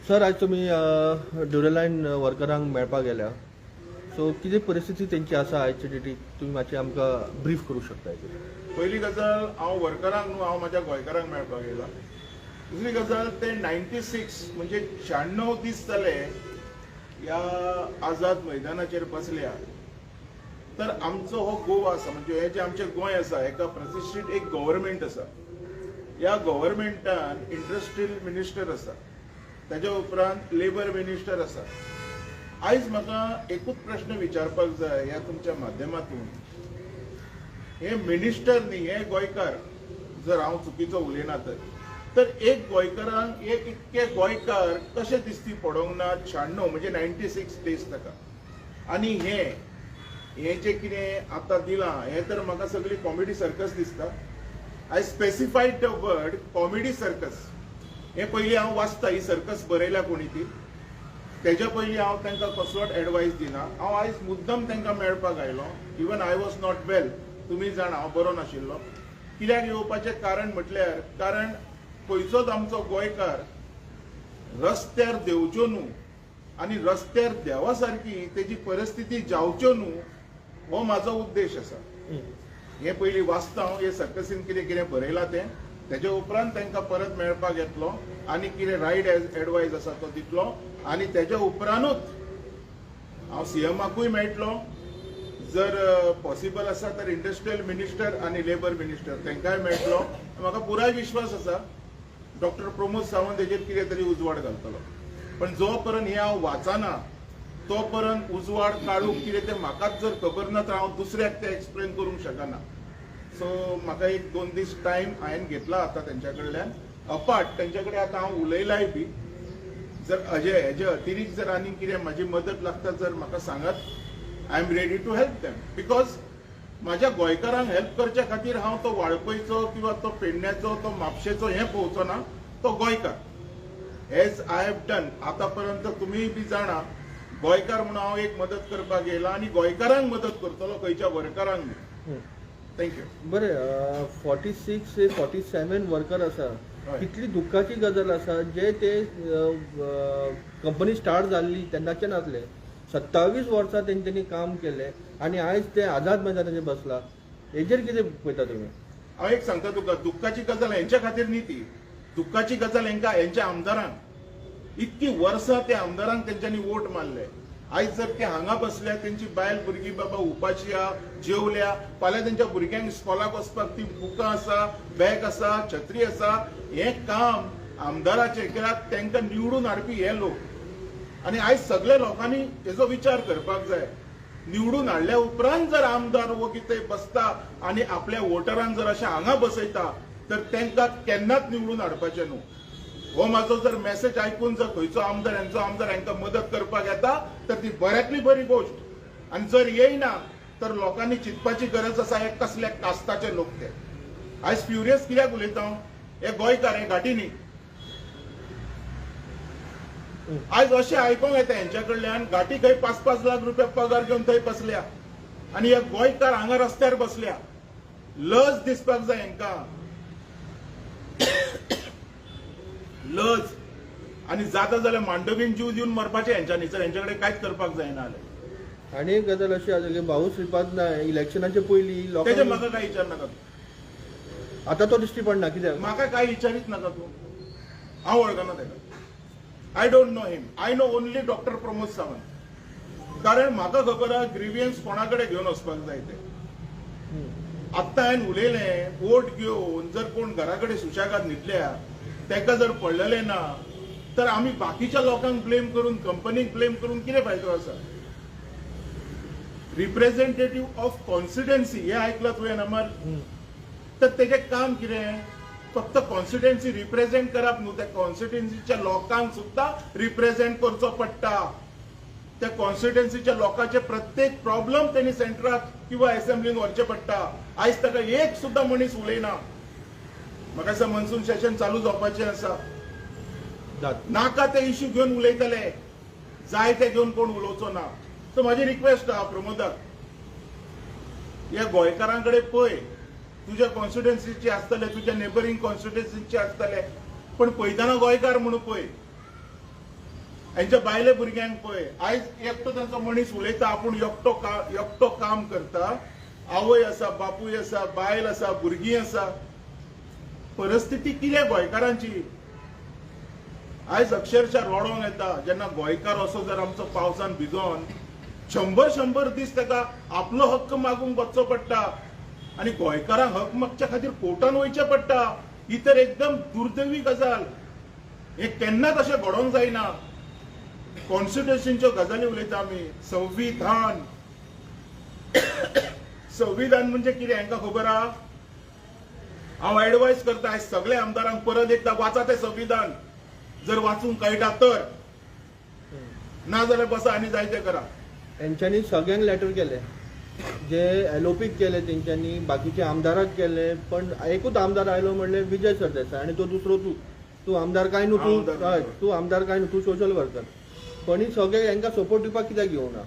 Sir आज तुम्ही ड्युरेलाइन वर्करांक मेळपाक गेल्या सो कितें परिस्थिती तेंची आसा आयचे डेटीक तुम्ही मातशें आमकां ब्रीफ करूंक शकता हेचेर? पहिली गजाल हांव वर्करांक न्हू हांव म्हाज्या गोंयकारांक मेळपाक गेला. दुसरी गजाल ते 96 म्हणजे 96 दीस जाले ह्या आझाद मैदानाचेर बसल्या. तर आमचो हो गोवा आसा म्हणजे हे जे आमचें गोंय आसा हेका प्रतिश्ठीत एक गव्हर्मेंट आसा. ह्या गव्हर्मेंटान इंडस्ट्रियल मिनिस्टर आसा, ताच्या उपरांत लेबर मिनिस्टर आसा. आयज म्हाका एकूच प्रश्न विचारपाक जाय ह्या तुमच्या माध्यमातून, हे मिनिस्टर न्ही हे गोंयकार, जर हांव चुकीचो उलयना तर एक गोंयकारांक एक इतके गोंयकार कशे दिसती पडोंक ना 96 म्हणजे 96 डेज ताका. आनी हे जे कितें आतां दिलां हे तर म्हाका सगळी कॉमेडी सर्कस दिसता. I specified the word comedy circus. हे पयलीं हांव वाचता ही सर्कस बरयल्या कोणी ती, तेज्या पयलीं हांव तांकां कसलोच एडवायस दिना. हांव आयज मुद्दम तांकां मेळपाक आयलो. इवन आय वॉज नॉट वेल, तुमी जाणा हांव बरो नाशिल्लो. कित्याक येवपाचें कारण म्हटल्यार कारण खंयचोच आमचो गोंयकार रस्त्यार देंवच्यो न्हू आनी रस्त्यार देवा सारकी तेजी परिस्थिती जावच्यो न्हू हो म्हाजो उद्देश आसा. हे पयलीं वाचता हांव हे सर्कसीन कितें कितें बरयलां तें, तेजे उपरांत तांकां परत मेळपाक येतलो आनी कितें रायट एडवायस आसा तो दितलो आनी तेज्या उपरांतूच हांव सीएमाकूय मेळटलो. जर पॉसिबल आसा तर इंडस्ट्रियल मिनिस्टर आनी लेबर मिनिस्टर तांकांय मेळटलो. म्हाका पुराय विश्वास आसा डॉक्टर प्रमोद सावंत हेजेर कितें तरी उजवाड घालतलो. पण जो पर्यंत हे हांव वाचना तो पर्यंत उजवाड काडूंक कितें तें म्हाकाच जर खबर ना तर हांव दुसऱ्याक तें एक्सप्लेन करूंक शकना. सो म्हाका 1-2 दीस टायम हांवें घेतला आतां तेंच्या कडल्यान. अपार्ट तेंच्या कडेन आतां हांव उलयलाय बी. जर हेजे अतिरिक्त जर आनी कितें म्हाजी मदत लागता जर म्हाका सांगात. I am ready to help them. Because म्हाज्या गोंयकारांक हेल्प करच्या खातीर हांव तो वाळपयचो किंवा तो पेडण्याचो तो म्हापशेचो हें पळोवचो ना, तो गोंयकार एज आय हॅव डन. आतां पर्यंत तुमी बी जाणा गोंयकार म्हणून हांव एक मदत करपाक येयला आनी गोंयकारांक मदत करतलो, खंयच्या वर्करांक न्हू. थँक्यू. बरें 46 ते 47 वर्कर आसा, कितली दुख्खाची गजाल आसा जे ते कंपनी स्टार्ट जाल्ली तेन्नाच्यान आसले. 27 वर्सां तेंच्यांनी काम केलें आनी आयज ते आझाद मैदानाचेर बसला. हेजेर कितें पळयता तुमी? हांव एक सांगता तुका, दुख्खाची गजाल हेंच्या खातीर न्ही ती. दुख्खाची गजाल हेंच्या आमदारांक. इतकी वर्सां त्या आमदारांक तेंच्यांनी वोट मारले. आयज जर ते हांगा बसल्या तेंची बायल भुरगीं बाबा उपाशी आहा, जेवल्या, फाल्यां तेंच्या भुरग्यांक इस्कॉलाक वचपाक ती बुकां आसा, बॅग आसा, छत्री आसा. हें काम आमदाराचें कित्याक तांकां निवडून हाडपी हे लोक. आनी आयज सगळ्या लोकांनी हेजो विचार करपाक जाय. निवडून हाडल्या उपरांत जर आमदार वो कितें बसता आनी आपल्या वोटरांक जर अशें हांगा बसयता तर तांकां केन्नाच निवडून हाडपाचें न्हू. हो म्हाजो जर मेसेज आयकून जर खंयचो आमदार हांकां मदत करपाक येता तर ती बऱ्यांतली बरी गोश्ट. आनी जर येयना तर लोकांनी चिंतपाची गरज आसा हे कसले कास्ताचे लोक ते. आयज फ्युरियस कित्याक उलयता हे गोंयकार हे घाटी न्ही. आयज अशें आयकूंक येता हेंच्या कडल्यान घाटी खंय 5-5 लाख रुपया पगार घेवन थंय बसल्या आनी हे गोंयकार हांगा रस्त्यार बसल्या. लज दिसपाक जाय हेंकां, लज. आनी जाता जाल्यार मांडवीन जीव दिवन मरपाचें हेंच्यांनी, जर हेंच्या कडेन कांयच करपाक जायना जाल्यार. आनी एक गजाल अशी आसा की भाऊ श्रीपाद इलेक्शनाचे पयलीं तेजे लोकांनी म्हाका कांय विचार नाका तूं. आतां तो दिश्टी पडना कित्याक? म्हाका कांय विचारीत नाका तूं. हांव वळखना तेका. I don't know him. I know only doctor Pramod Sawant. कारण म्हाका खबर आहा ग्रिवियन्स कोणा कडेन घेवन वचपाक जाय ते. आत्तां हांवें उलयलें वोट घेवन जर कोण घरा कडेन सुशेगाद न्हिदल्या ताका जर पडलेलें ना तर आमी बाकीच्या लोकांक ब्लेम करून कंपनीक ब्लेम करून कितें फायदो आसा? रिप्रेझेंटेटिव्ह ऑफ कॉन्स्टिट्युएन्सी हे आयकलां तुवें अमर? तर तेजें काम कितें? फक्त कॉन्स्टिट्युएन्सी रिप्रेझेंट करप न्हू, त्या कॉन्स्टिट्युएन्सीच्या लोकांक सुद्धा रिप्रेझेंट करचो पडटा. त्या कॉन्स्टिट्युएन्सीच्या लोकांचे प्रत्येक प्रॉब्लेम त्यांनी सेंटराक किंवा असेंब्लीन व्हरचे पडटा. आयज ताका एक सुद्धा मनीस उलयना. म्हाका दिसता मनसून सेशन चालू जावपाचें आसा. नाका ते इश्यू घेवन उलयतले, जाय ते घेवन कोण उलोवचो ना. सो म्हाजी रिक्वेस्ट आहा प्रमोदाक, ह्या गोंयकारांकडे पळय. तुज्या कॉन्स्टिट्युएन्सीचे आसतले, तुज्या नेबरिंग कॉन्स्टिट्युएन्सीचे आसतले, पण पळयतना गोंयकार म्हणून पळय. यांच्या बायले भुरग्यांक पळय आयज एकटो तांचो मनीस उलयता आपूण एकटो काम करता, आवय आसा, बापूय आसा, बायल आसा, भुरगीं आसा. परिस्थिती कितें गोंयकारांची? आयज अक्षरशः रोडोंक येता जेन्ना गोंयकार असो जर आमचो पावसान भिजोन 100 दीस ताका आपलो हक्क मागूंक वचचो पडटा आनी गोंयकारांक हक मागच्या खातीर कोर्टान वयचें पडटा. ही तर एकदम दुर्दैवी गजाल. हे केन्नाच अशें घडोवंक जायना. कॉन्स्टिट्युशनच्यो गजाली उलयता आमी. संविधान म्हणजे कितें हांकां खबर आहा? हांव एडवायस करता आयज सगळे आमदारांक परत एकदा वाचा तें संविधान. जर वाचूंक कळटा तर, ना जाल्यार बसा आनी जाय तें करा. यांच्यानी सगळ्यांक लेटर केले, जे एलओपीक केले तेंच्यांनी, बाकीचे आमदाराक केले, पण एकूच आमदार आयलो म्हणले विजय सरदेसाय आनी तो दुसरो तू आमदार काय न्हू, तू आमदार काय न्हू, तू सोशल वर्कर. पण ही सगळे हांकां सपोर्ट दिवपाक कित्याक येवना?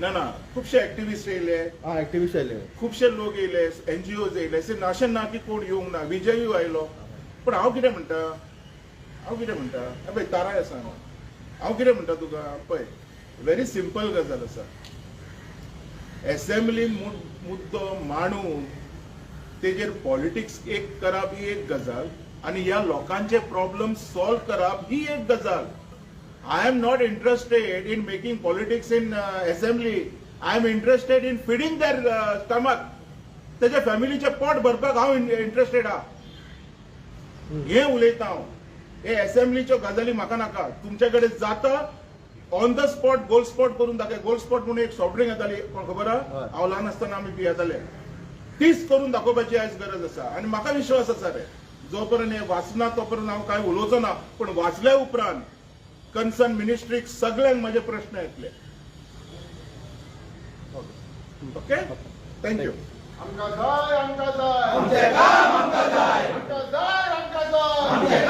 ना खुबशे एक्टिविस्ट येयले, एक्टिविस्ट आयले, खुबशे लोक येयले, एनजीओज येयले. अशें ना की कोण येवंक ना. विजयूय आयलो. पण हांव कितें म्हणटा पळय ताराय आसा न्हू. हांव कितें म्हणटा तुका पळय, व्हेरी सिंपल गजाल आसा. एसेंब्लीन मुद्दो मांडून तेजेर पॉलिटिक्स एक करप ही एक गजाल आनी ह्या लोकांचे प्रॉब्लेम सॉल्व करप ही एक गजाल. I am not interested in making politics in assembly. I am interested in feeding their stomach. तेजे फॅमिलीचे पोट भरपाक हांव इंटरेस्टेड आहा. हे उलयता हांव. हे असेंब्लीच्यो गजाली म्हाका नाका. तुमचे कडेन जाता on the spot gold spot करून दाखय. गोल्ड स्पॉट म्हणून एक सॉफ्ट ड्रिंक येताली, कोण खबर आहा? हांव ल्हान आसतना आमी पियेताले. तीच करून दाखोवपाची आयज गरज आसा. आनी म्हाका विश्वास आसा रे, जोपर्यंत हे वाचना तोपर्यंत हांव काय उलोवचो ना. पण वाचल्या उपरांत कन्सर्न मिनिस्ट्रीक सगळ्यांक म्हजे प्रश्न येतले. Okay, thank you. आमकां जाय, आमकां जाय, आमचें काम आमकां जाय, आमकां जाय, आमकां जाय.